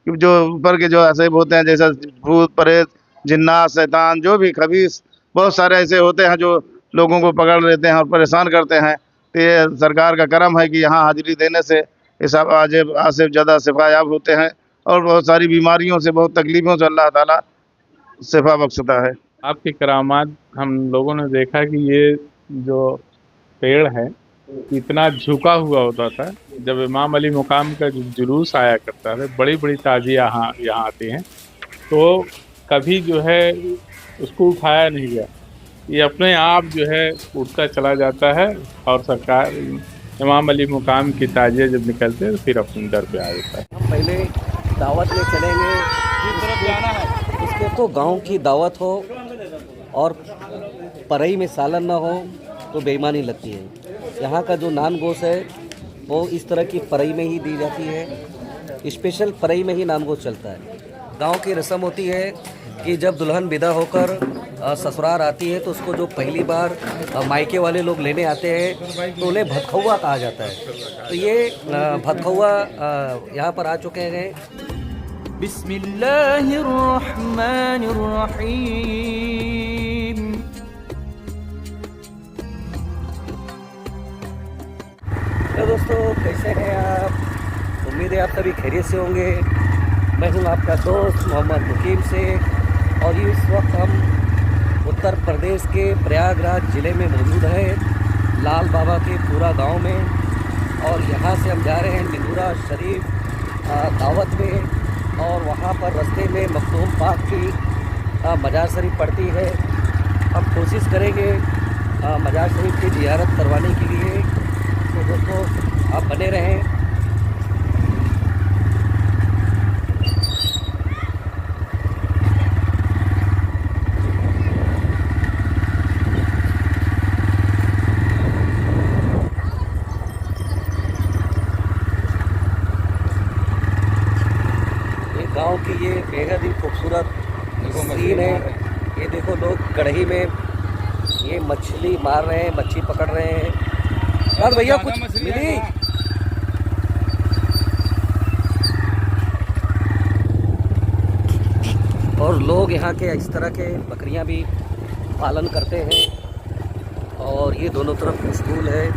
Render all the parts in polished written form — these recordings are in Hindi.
कि जो ऊपर के जो ऐसे होते हैं, जैसे भूत प्रेत जिन्नात शैतान जो भी खबीस बहुत सारे ऐसे होते हैं जो लोगों को पकड़ लेते हैं और परेशान करते हैं। तो ये सरकार का करम है कि यहाँ हाजिरी देने से ये सब आज से ज़्यादा शिफायाब होते हैं और बहुत सारी बीमारियों से, बहुत तकलीफों से अल्लाह ताला शिफा बख्शता है। आपकी करामात हम लोगों ने देखा कि ये जो पेड़ है इतना झुका हुआ होता था। जब इमाम अली मुकाम का जो जुलूस आया करता था, बड़ी बड़ी ताजिया यहाँ आती हैं, तो कभी जो है उसको उठाया नहीं गया। ये अपने आप जो है उठता चला जाता है और सरकार इमाम अली मुकाम की ताजिया जब निकलते हैं तो फिर अपने दर पे आ जाता है। हम पहले दावत में चलेंगे, किस तरफ जाना है, उसके तो गांव की दावत हो और परई में सालन ना हो तो बेईमानी लगती है। यहाँ का जो नान गोश है वो इस तरह की परई में ही दी जाती है, स्पेशल परई में ही नान गोश चलता है। गांव की रस्म होती है कि जब दुल्हन विदा होकर ससुराल आती है तो उसको जो पहली बार मायके वाले लोग लेने आते हैं तो उन्हें भतखौआ कहा जाता है। तो ये भतखौआ यहाँ पर आ चुके हैं। बिस्मिल्लाहिर्रहमानिर्रहीम। तो दोस्तों कैसे हैं आप? उम्मीद है आप सभी खैरियत से होंगे। मैं हूं आपका दोस्त मोहम्मद मुकीम से और इस वक्त हम उत्तर प्रदेश के प्रयागराज ज़िले में मौजूद हैं, लाल बाबा के पूरा गांव में। और यहां से हम जा रहे हैं दिंदूरा शरीफ दावत में और वहां पर रास्ते में मखदूम पाक की मजार शरीफ पड़ती है। हम कोशिश करेंगे मजार शरीफ की ज़ियारत करवाने के लिए। तो दोस्तों आप बने रहें। गांव की ये बेहद ही खूबसूरत सीन है। ये देखो लोग कढ़ाई में ये मछली मार रहे हैं, मच्छी पकड़ रहे हैं। यार भैया कुछ मिली? और लोग यहाँ के इस तरह के बकरियां भी पालन करते हैं। और ये दोनों तरफ स्कूल है।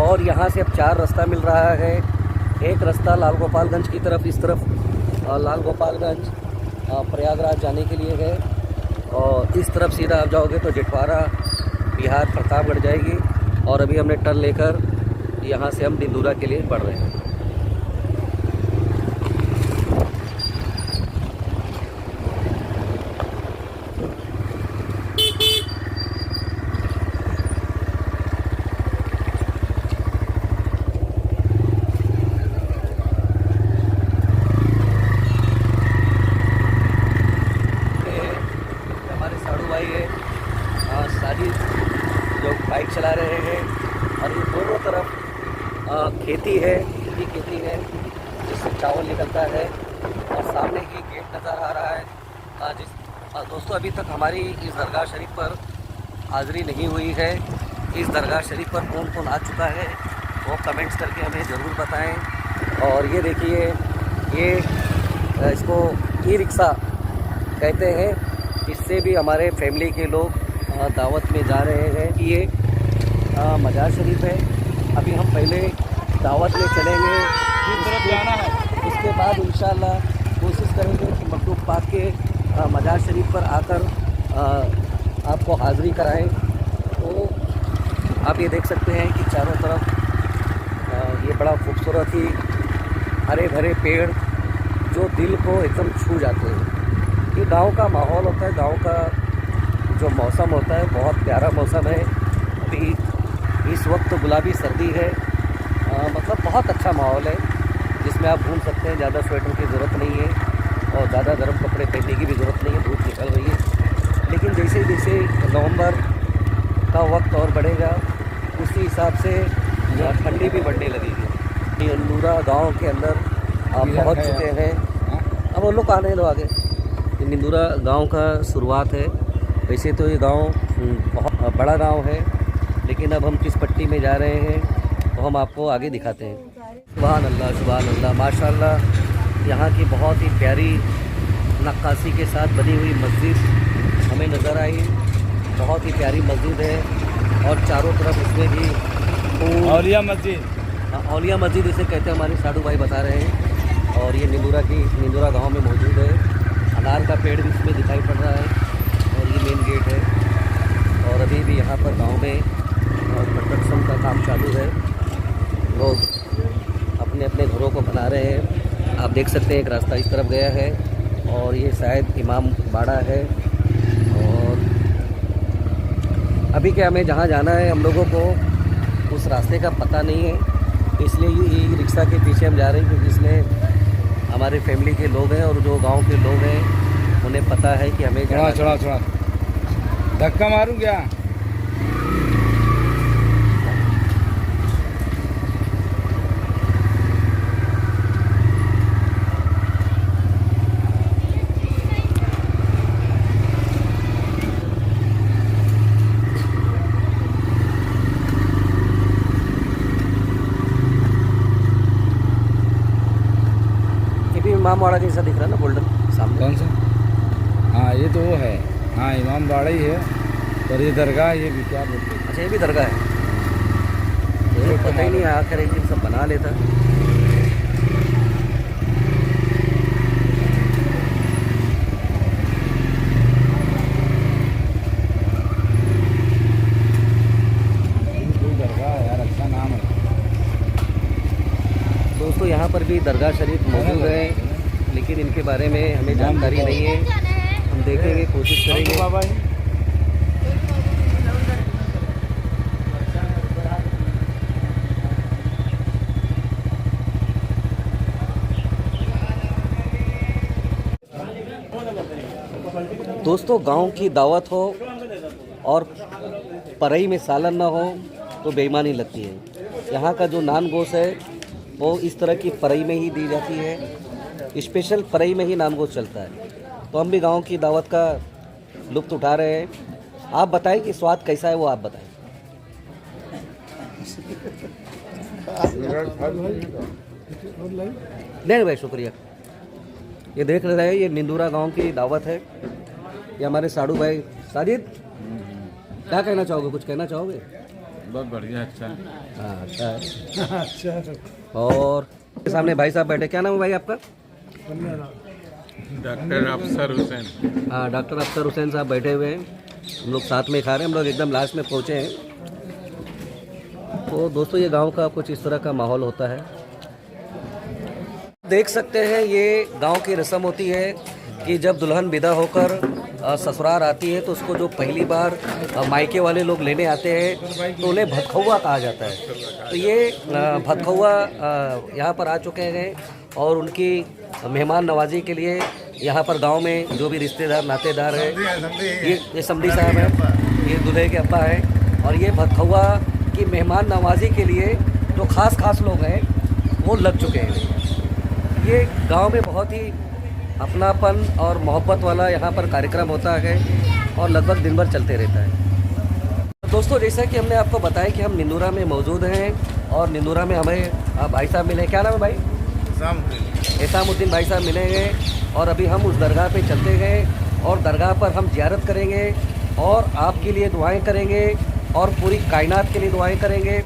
और यहाँ से अब 4 रास्ता मिल रहा है। एक रास्ता लाल गोपालगंज की तरफ, इस तरफ लाल गोपालगंज प्रयागराज जाने के लिए है। और इस तरफ सीधा आप जाओगे तो जिटवारा बिहार प्रतापगढ़ जाएगी। और अभी हमने टर्न लेकर यहाँ से हम दिंदूरा के लिए बढ़ रहे हैं। जो बाइक चला रहे हैं और ये दोनों तरफ खेती है, खेती है जिससे चावल निकलता है। और सामने ही गेट नज़र आ रहा है। दोस्तों अभी तक हमारी इस दरगाह शरीफ पर हाज़िरी नहीं हुई है। इस दरगाह शरीफ पर कौन कौन आ चुका है वो कमेंट्स करके हमें ज़रूर बताएं। और ये देखिए, ये इसको ई रिक्शा कहते हैं। इससे भी हमारे फैमिली के लोग दावत में जा रहे हैं। ये मजार शरीफ है। अभी हम पहले दावत में चलेंगे, किस तरफ जाना है, उसके बाद इंशाल्लाह कोशिश करेंगे कि मखदूम पाक के मजार शरीफ पर आकर आपको हाज़िरी कराएं। तो आप ये देख सकते हैं कि चारों तरफ ये बड़ा खूबसूरत ही हरे भरे पेड़ जो दिल को एकदम छू जाते हैं। ये गांव का माहौल होता है, गांव का जो मौसम होता है बहुत प्यारा मौसम है। अभी इस वक्त गुलाबी सर्दी है, मतलब बहुत अच्छा माहौल है जिसमें आप घूम सकते हैं। ज़्यादा स्वेटर की ज़रूरत नहीं है और ज़्यादा गर्म कपड़े पहनने की भी ज़रूरत नहीं है, धूप निकल रही है। लेकिन जैसे जैसे नवंबर का वक्त और बढ़ेगा उसी हिसाब से ठंडी भी बढ़ने लगेगी। दिंदूरा गांव के अंदर आप पहुँच चुके हैं। अब वो लोग आने दो आगे। ये निंदूरा गांव का शुरुआत है। वैसे तो ये गांव बहुत बड़ा गांव है, लेकिन अब हम किस पट्टी में जा रहे हैं तो हम आपको आगे दिखाते हैं। सुभान अल्लाह माशाअल्लाह। यहाँ की बहुत ही प्यारी नक्काशी के साथ बनी हुई मस्जिद हमें नज़र आई। बहुत ही प्यारी मस्जिद है और चारों तरफ इसमें भी औलिया मस्जिद, औलिया मस्जिद इसे कहते हैं, हमारे साधु भाई बता रहे हैं। और ये निंदूरा गांव में मौजूद है। अनार का पेड़ भी इसमें दिखाई पड़ रहा है और ये मेन गेट है। और अभी भी यहाँ पर गांव में कंस्ट्रक्शन का काम चालू है। लोग अपने अपने घरों को बना रहे हैं। आप देख सकते हैं एक रास्ता इस तरफ गया है और ये शायद इमाम बाड़ा है। और अभी क्या हमें जहाँ जाना है हम लोगों को उस रास्ते का पता नहीं है, इसलिए ये रिक्शा के पीछे हम जा रहे हैं, क्योंकि इसमें हमारे फैमिली के लोग हैं और जो गांव के लोग हैं उन्हें पता है कि हमें थोड़ा धक्का मारूं क्या? इमाम बाड़ा जैसा दिख रहा है ना, गोल्डन सामने। कौन सा? हाँ ये तो वो है। हाँ इमाम बाड़ा ही है, पर ये दरगाह ये भी क्या बोलते हैं? अच्छा ये भी दरगाह है। मुझे पता ही नहीं आखिर ये सब बना लेता। कोई दरगाह है यार, अच्छा नाम है। दोस्तों यहाँ पर भी दरगाह शरीफ मौजूद है, लेकिन इनके बारे में हमें जानकारी नहीं है। हम देखेंगे, कोशिश करेंगे। बाबा दोस्तों गांव की दावत हो और परई में सालन ना हो तो बेईमानी लगती है। यहाँ का जो नान गोश है वो इस तरह की परई में ही दी जाती है। स्पेशल परई में ही नान गोश चलता है। तो हम भी गांव की दावत का लुत्फ़ उठा रहे हैं। आप बताएं कि स्वाद कैसा है, वो आप बताएं। नहीं भाई शुक्रिया। ये देख रहे हैं, ये निंदूरा गांव की दावत है। ये हमारे साधु भाई। साजिद क्या कहना चाहोगे? कुछ कहना चाहोगे? बहुत बढ़िया, अच्छा। हाँ अच्छा है। अच्छा। और सामने भाई साहब बैठे, क्या नाम है भाई आपका? डॉक्टर अफसर हुसैन। हाँ डॉक्टर अफसर हुसैन साहब बैठे हुए हैं। हम लोग साथ में खा रहे हैं। हम लोग एकदम लास्ट में पहुँचे हैं। तो दोस्तों ये गांव का कुछ इस तरह का माहौल होता है। देख सकते हैं ये गांव की रस्म होती है कि जब दुल्हन विदा होकर ससुराल आती है तो उसको जो पहली बार मायके वाले लोग लेने आते हैं तो उन्हें भतखौवा कहा जाता है। तो ये भतखौवा यहाँ पर आ चुके हैं और उनकी मेहमान नवाजी के लिए यहाँ पर गांव में जो भी रिश्तेदार नातेदार हैं, ये समधी साहब हैं, ये दूल्हे के अब्बा हैं, और ये भतखौवा की मेहमान नवाजी के लिए जो खास लोग हैं वो लग चुके हैं। ये गांव में बहुत ही अपनापन और मोहब्बत वाला यहाँ पर कार्यक्रम होता है और लगभग दिन भर चलते रहता है। दोस्तों जैसा कि हमने आपको बताया कि हम निंदूरा में मौजूद हैं और निंदूरा में हमें भाई साहब मिले। क्या नाम है भाई? एसामुद्दीन भाई साहब मिलेंगे और अभी हम उस दरगाह पे चलते गए और दरगाह पर हम ज़ियारत करेंगे और आपके लिए दुआएं करेंगे और पूरी कायनात के लिए दुआएं करेंगे।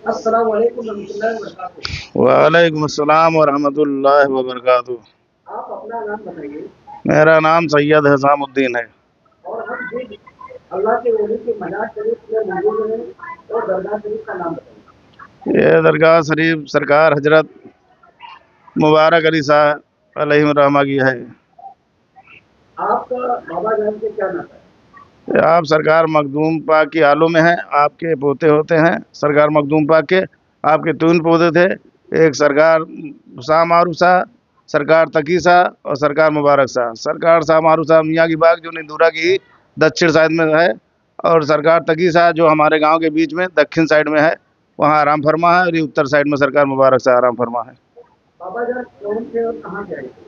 अस्सलाम वालेकुम रहमतुल्लाहि व बरकातुहू। वालेकुम अस्सलाम व रहमतुल्लाहि व बरकातुहू। आप अपना नाम बताइए। मेरा नाम सैयद हसामुद्दीन है। और हम जिस अल्लाह के वली के मजार शरीफ में मौजूद हैं और दरगाह शरीफ का नाम बताइए। ये दरगाह शरीफ सरकार हजरत मुबारक अली साहब अलैहिर्रहमा की है। आपका बाबा जान से क्या नाता है? ये आप सरकार मखदूम पाक की आलों में हैं, आपके पोते होते हैं सरकार मखदूम पाक के। आपके तीन पोते थे, एक सरकार शाह मारूफ शाह, सरकार तकी शाह और सरकार मुबारक शाह। सरकार शाह मारूफ शाह मियाँ की बाग जो निंदूरा की दक्षिण साइड में है, और सरकार तकी शाह जो हमारे गांव के बीच में दक्षिण साइड में है, वहाँ आराम फरमा है। और ये उत्तर साइड में सरकार मुबारक शाह आराम फरमा है। बाबा जान कौन थे और कहाँ से आए थे?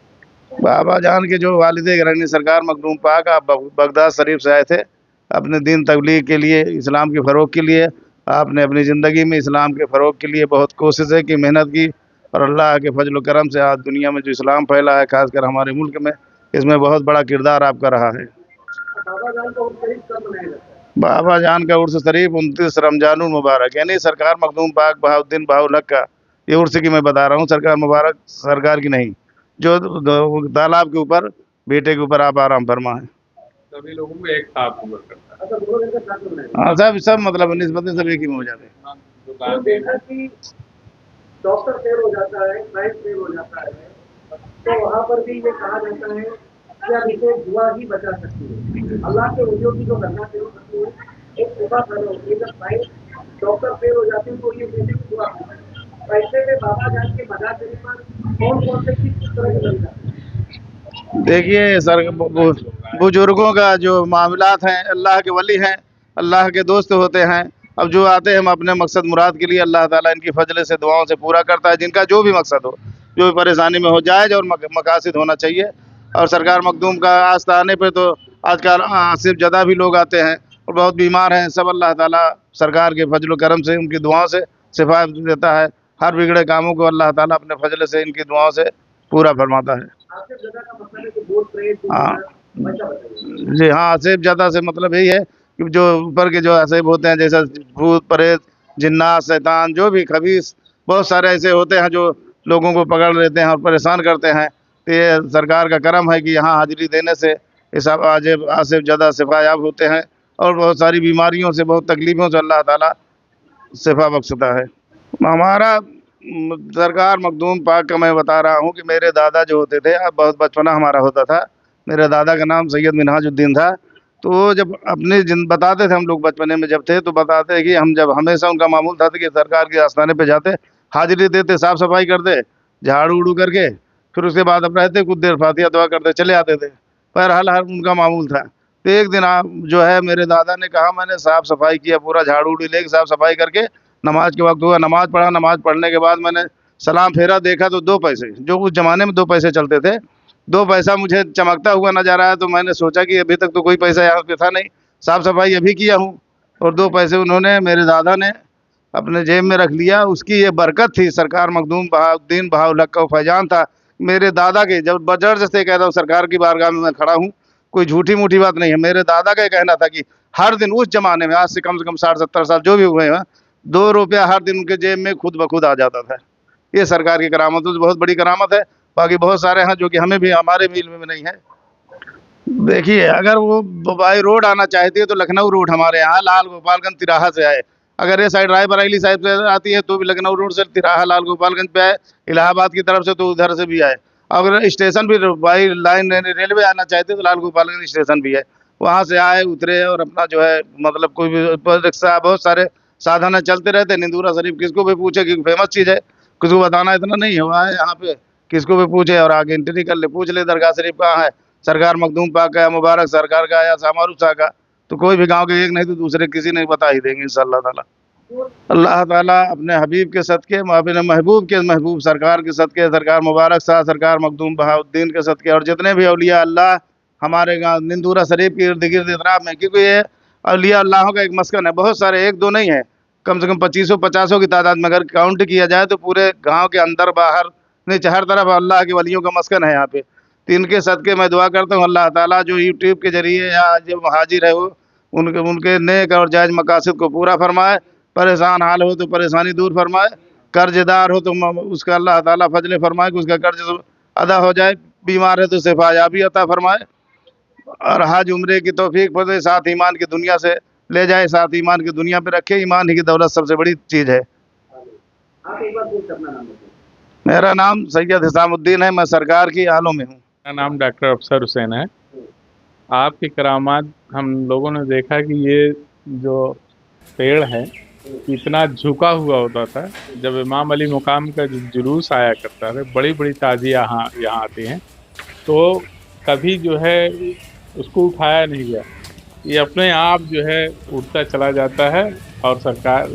बाबा जान के जो वालिद गिरानी सरकार मखदूम पाक आप बगदाद शरीफ से आए थे अपने दीन तबलीग के लिए, इस्लाम के फ़रोग के लिए। आपने अपनी ज़िंदगी में इस्लाम के फ़रोग के लिए बहुत कोशिशें की, मेहनत की, और अल्लाह के फजल करम से आज दुनिया में जो इस्लाम फैला है, खासकर हमारे मुल्क में, इसमें बहुत बड़ा किरदार आपका रहा है। बाबा जान का उर्स शरीफ कब मनाया जाता है? बाबा जान का उर्स शरीफ 29 रमजानुल मुबारक, यानी सरकार मखदूम पाक बहाउद्दीन बहाउल हक का ये उर्स की मैं बता रहा हूँ, सरकार मुबारक सरकार की नहीं, जो तालाब के ऊपर बेटे के ऊपर आप आराम फरमा है। सभी लोगों को एक साथ हुआ करता अच्छा, दोनों दिन का साथ में मनाया हाँ, सब सब मतलब निस्बतें सब एक ही में हो जाते हैं। है। जो तो गांधी देखा कि डॉक्टर फेल हो जाता है, साइंस फेल हो जाता है, तो वहाँ पर भी ये कहा जाता है कि अब इसे दुआ ही बचा सकती है। अल्लाह के वलियों की जो गणना शुरू करती है, एक दुआ खड़ा होती है। जब साइंस डॉक्टर फेल हो जाती है तो ये बेटे की दुआ करता है। तो ऐसे में बाबा जान के मजार शरीफ पर कौन कौन से किस तरह के बन जाते हैं? देखिए सर, बुजुर्गों का जो मामलात हैं, अल्लाह के वली हैं, अल्लाह के दोस्त होते हैं। अब जो आते हैं हम अपने मकसद मुराद के लिए, अल्लाह ताला इनकी फजल से दुआओं से पूरा करता है, जिनका जो भी मकसद हो, जो भी परेशानी में हो, जायज़ और मकासद होना चाहिए। और सरकार मखदूम का आस्थाने पे तो आजकल आसिफ जदा भी लोग आते हैं और बहुत बीमार हैं, सब अल्लाह ताला सरकार के फजल करम से उनकी दुआओं से शिफा देता है। हर बिगड़े कामों को अल्लाह ताला अपने फजल से इनकी दुआओं से पूरा फरमाता है। आसिफ जदा का मतलब है कि भूत प्रेत हाँ वैसा बताइए। जी हाँ, आसेब ज़्यादा से मतलब यही है कि जो ऊपर के जो आसेब होते हैं, जैसे भूत प्रेत जिन्नात शैतान जो भी खबीस बहुत सारे ऐसे होते हैं जो लोगों को पकड़ लेते हैं और परेशान करते हैं। तो ये सरकार का करम है कि यहाँ हाजिरी देने से ये सब आजेब आसेब ज़्यादा शिफायाब होते हैं, और बहुत सारी बीमारियों से, बहुत तकलीफ़ों से अल्लाह ताला शिफा बख्शता है। हमारा सरकार मखदूम पाक का मैं बता रहा हूँ कि मेरे दादा जो होते थे, अब बहुत बचपना हमारा होता था, मेरे दादा का नाम सैयद मिनहाजुद्दीन था। तो वो जब अपने जिन बताते थे, हम लोग बचपने में जब थे तो बताते हैं कि हम जब हमेशा उनका मामूल था कि सरकार के आस्थाने पे जाते, हाजिरी देते, साफ़ सफाई करते, झाड़ू उड़ू करके, फिर उसके बाद अब रहते कुछ देर फातिहा दुआ करते चले आते थे। पर हर उनका मामूल था। तो एक दिन आप जो है मेरे दादा ने कहा, मैंने साफ़ सफाई किया, पूरा झाड़ू उड़ू लेके साफ़ सफाई करके नमाज के वक्त हुआ, नमाज पढ़ा, नमाज पढ़ने के बाद मैंने सलाम फेरा, देखा तो 2 पैसे, जो उस ज़माने में 2 पैसे चलते थे, 2 पैसा मुझे चमकता हुआ नज़र आया। तो मैंने सोचा कि अभी तक तो कोई पैसा यहाँ पे था नहीं, साफ़ सफाई अभी किया हूँ, और 2 पैसे उन्होंने, मेरे दादा ने अपने जेब में रख लिया। उसकी ये बरकत थी, सरकार मखदूम बहाउद्दीन बहाउल हक का फैजान था मेरे दादा के। जब बजर से कहता हूँ सरकार की बारगाह में मैं खड़ा हूँ, कोई झूठी मूठी बात नहीं है, मेरे दादा का ये कहना था कि हर दिन उस ज़माने में, आज से कम 60-70 साल जो भी हुए हैं, 2 रुपया हर दिन उनके जेब में खुद ब खुद आ जाता था। ये सरकार की करामतों से बहुत बड़ी करामत है। बाकी बहुत सारे हैं जो कि हमें भी, हमारे भी इल्म में नहीं है। देखिए, अगर वो बाई रोड आना चाहती है तो लखनऊ रोड हमारे यहाँ लाल गोपालगंज तिराहा से आए। अगर ये साइड रायबरेली साइड से आती है तो भी लखनऊ रोड से तिराहा लाल गोपालगंज पे आए, इलाहाबाद की तरफ से तो उधर से भी आए। अगर स्टेशन भी बाई लाइन रेलवे आना चाहते तो लाल गोपालगंज स्टेशन भी है, वहाँ से आए, उतरे, और अपना जो है मतलब कोई भी रिक्शा, बहुत सारे साधन है, चलते रहते। निंदूरा शरीफ किसको भी पूछे कि फेमस चीज़ है, किसको बताना इतना नहीं हुआ है यहाँ पे, किसको भी पूछे और आगे एंट्री कर ले, पूछ ले दरगाह शरीफ कहाँ है, सरकार मखदूम पाक का या मुबारक सरकार का या शाहमारूफ शाह का, तो कोई भी गांव के एक नहीं तो दूसरे किसी ने बता ही देंगे इंशाअल्लाह ताला। अल्लाह ताला अपने हबीब के सदके, अपने महबूब के महबूब सरकार के सदके, सरकार मुबारक शाह, सरकार मखदूम बहाउद्दीन के सदके, और जितने भी औलिया अल्लाह हमारे गाँव निंदूरा शरीफ के इर्द गिर्द इतराब में, क्योंकि ये औलिया अल्लाहों का एक मस्कन है, बहुत सारे, एक दो नहीं है, कम से कम 2500-50 की तादाद में अगर काउंट किया जाए तो पूरे गांव के अंदर बाहर नहीं, हर तरफ अल्लाह के वलियों का मस्कन है यहाँ पे। तो इनके सदके मैं दुआ करता हूँ अल्लाह ताला जो यूट्यूब के जरिए या जो हाजिर है वो उनके उनके नेक और जायज़ मकासद को पूरा फरमाए, परेशान हाल हो तो परेशानी दूर फरमाए, कर्जदार हो तो उसका अल्लाह ताला फजले फरमाए कि उसका कर्ज अदा हो जाए, बीमार है तो शिफायाबी अता फरमाए और हज उम्रे की तौफीक फते, साथ ईमान की दुनिया से ले जाए, साथ ईमान की दुनिया पे रखे। ईमान ही की दौलत सबसे बड़ी चीज़ है। आप एक बार पूछ अपना नाम बताइए। मेरा नाम सैयद हिसामुद्दीन है, मैं सरकार की आलों में हूँ। मेरा नाम डॉक्टर अफसर हुसैन है। आपकी करामात हम लोगों ने देखा कि ये जो पेड़ है इतना झुका हुआ होता था। जब इमाम अली मुकाम का जुलूस आया करता था, बड़ी बड़ी ताजिया यहाँ आती हैं, तो कभी जो है उसको उठाया नहीं गया। ये अपने आप जो है उठता चला जाता है और सरकार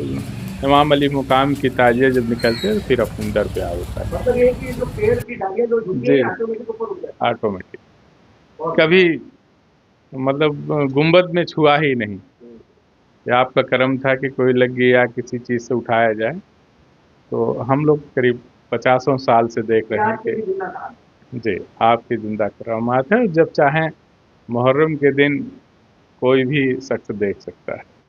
इमाम अली मुकाम की ताजिया जब निकलते हैं फिर अपने दर पे आ जाता है। मतलब ये कि जो पेड़ की डालियां जो झुकी जी, हैं ऑटोमेटिक ऊपर उठ जाती ऑटोमेटिक, हैं। कभी मतलब गुंबद में छुआ ही नहीं। ये आपका करम था कि कोई लग गया किसी चीज़ से उठाया जाए। तो हम लोग करीब 50 साल से देख रहे हैं कि जी आपकी जिंदा करामात है। जब चाहें मुहर्रम के दिन कोई भी शख्स देख सकता है।